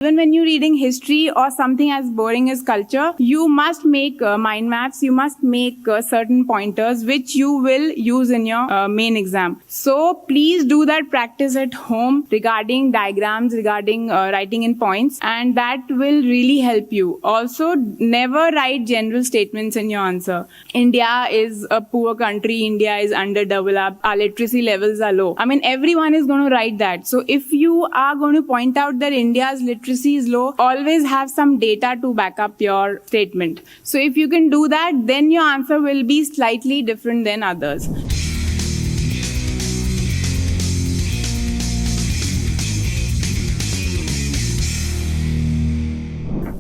Even when you're reading history or something as boring as culture, you must make mind maps, you must make certain pointers which you will use in your main exam. So please do that practice at home regarding diagrams, regarding writing in points, and that will really help you. Also, never write general statements in your answer. India is a poor country, India is underdeveloped, our literacy levels are low. I mean, everyone is going to write that. So if you are going to point out that India's literacy is low, always have some data to back up your statement. So if you can do that, then your answer will be slightly different than others.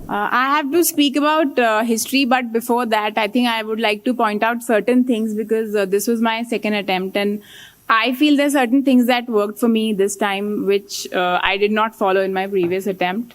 I have to speak about history, but before that, I think I would like to point out certain things because this was my second attempt and I feel there are certain things that worked for me this time, which I did not follow in my previous attempt.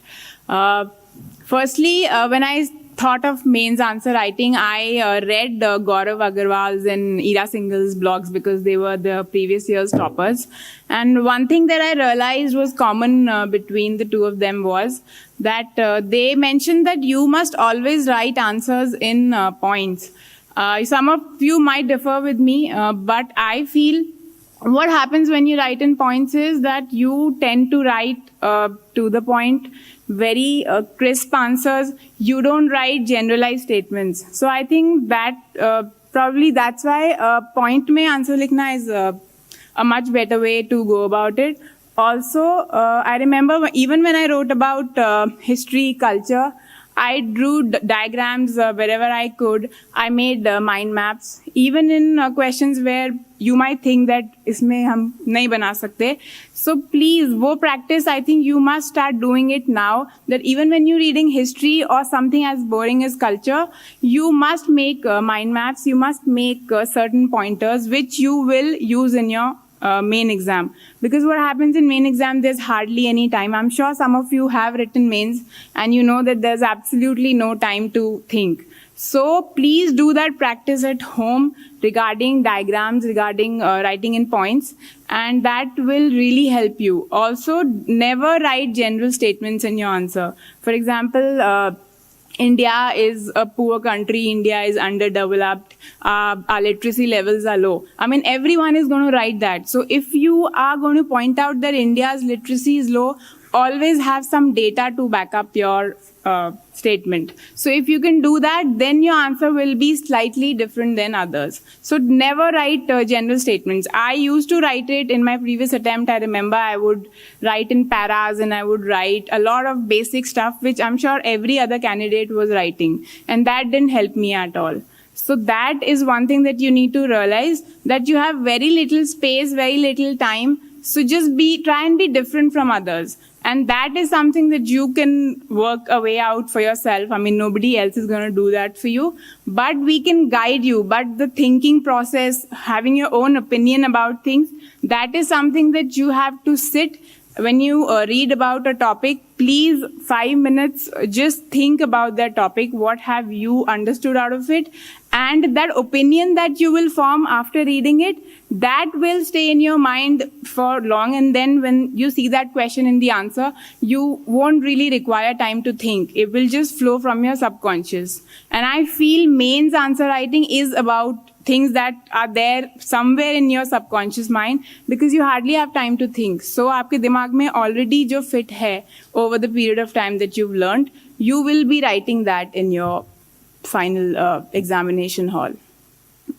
Firstly, when I thought of mains answer writing, I read Gaurav Agarwal's and Ira Singhal's blogs because they were the previous year's toppers. And one thing that I realized was common between the two of them was that they mentioned that you must always write answers in points. Some of you might differ with me, but I feel what happens when you write in points is that you tend to write to the point, very crisp answers. You don't write generalized statements. So I think that probably that's why point mein answer likhna is a much better way to go about it. Also, I remember even when I wrote about history, culture, I drew diagrams wherever I could. I made mind maps. Even in questions where you might think that isme hum nahi bana sakte. So please, wo practice, I think you must start doing it now. That even when you're reading history or something as boring as culture, you must make mind maps. You must make certain pointers which you will use in your main exam. Because what happens in main exam, there's hardly any time. I'm sure some of you have written mains and you know that there's absolutely no time to think. So please do that practice at home regarding diagrams, regarding writing in points, and that will really help you. Also, never write general statements in your answer. For example, India is a poor country, India is underdeveloped, our literacy levels are low. I mean, everyone is going to write that. So if you are going to point out that India's literacy is low, always have some data to back up your statement. So if you can do that, then your answer will be slightly different than others. So never write general statements. I used to write it in my previous attempt. I remember I would write in paras and I would write a lot of basic stuff, which I'm sure every other candidate was writing. And that didn't help me at all. So that is one thing that you need to realize, that you have very little space, very little time. So just try and be different from others. And that is something that you can work a way out for yourself. I mean, nobody else is going to do that for you. But we can guide you. But the thinking process, having your own opinion about things, that is something that you have to sit. When you read about a topic, please 5 minutes, just think about that topic. What have you understood out of it? And that opinion that you will form after reading it, that will stay in your mind for long. And then when you see that question in the answer, you won't really require time to think. It will just flow from your subconscious. And I feel mains answer writing is about things that are there somewhere in your subconscious mind because you hardly have time to think. So आपके दिमाग में already जो fit है over the period of time that you've learned, you will be writing that in your final examination hall.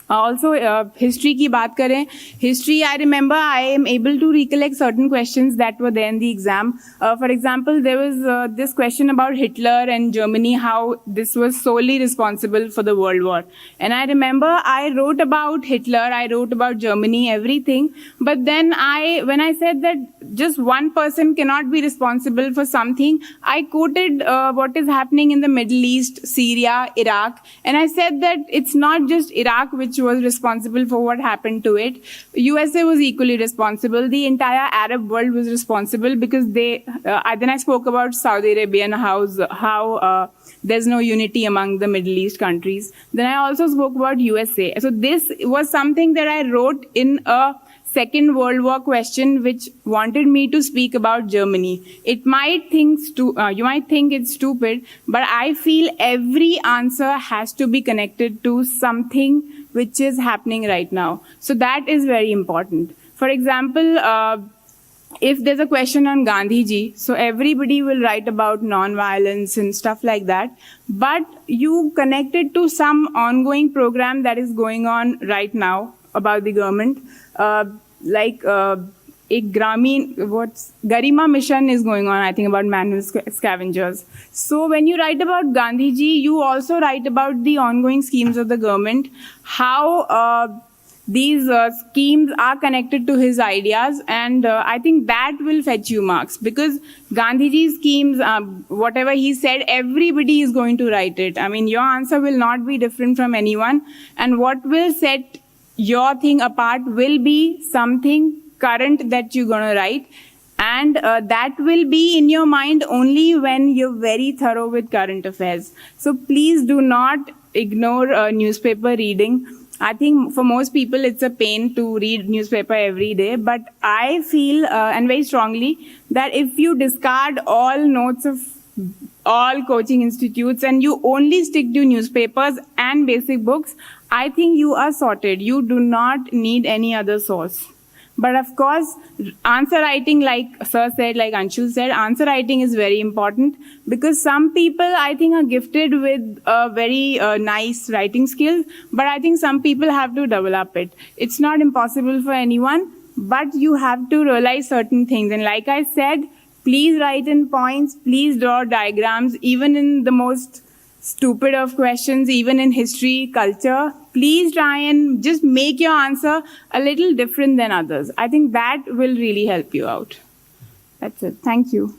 Also, history की बात करें, history, I remember I am able to recollect certain questions that were there in the exam. For example, there was this question about Hitler and Germany, how this was solely responsible for the World War. And I remember I wrote about Hitler, I wrote about Germany, everything. But then when I said that just one person cannot be responsible for something, I quoted what is happening in the Middle East, Syria, Iraq. And I said that it's not just Iraq which was responsible for what happened to it. USA was equally responsible. The entire Arab world was responsible because then I spoke about Saudi Arabia and how there's no unity among the Middle East countries. Then I also spoke about USA. So this was something that I wrote in a Second World War question which wanted me to speak about Germany. You might think it's stupid, but I feel every answer has to be connected to something which is happening right now. So that is very important. For example, if there's a question on Gandhiji, so everybody will write about non-violence and stuff like that, but you connect it to some ongoing program that is going on right now about the government, Garima mission is going on, I think, about manual scavengers. So when you write about Gandhiji, you also write about the ongoing schemes of the government, how these schemes are connected to his ideas, and I think that will fetch you marks, because Gandhiji's schemes, whatever he said, everybody is going to write it. I mean, your answer will not be different from anyone, and what will set your thing apart will be something current that you're going to write, and that will be in your mind only when you're very thorough with current affairs. So please do not ignore newspaper reading. I think for most people it's a pain to read newspaper every day, but I feel and very strongly that if you discard all notes of all coaching institutes and you only stick to newspapers and basic books, I think you are sorted. You do not need any other source. But of course, answer writing, like Sir said, like Anshul said, answer writing is very important, because some people, I think, are gifted with very nice writing skills, but I think some people have to develop it. It's not impossible for anyone, but you have to realize certain things. And like I said, please write in points, please draw diagrams, even in the most stupid of questions, even in history, culture. Please try and just make your answer a little different than others. I think that will really help you out. That's it. Thank you.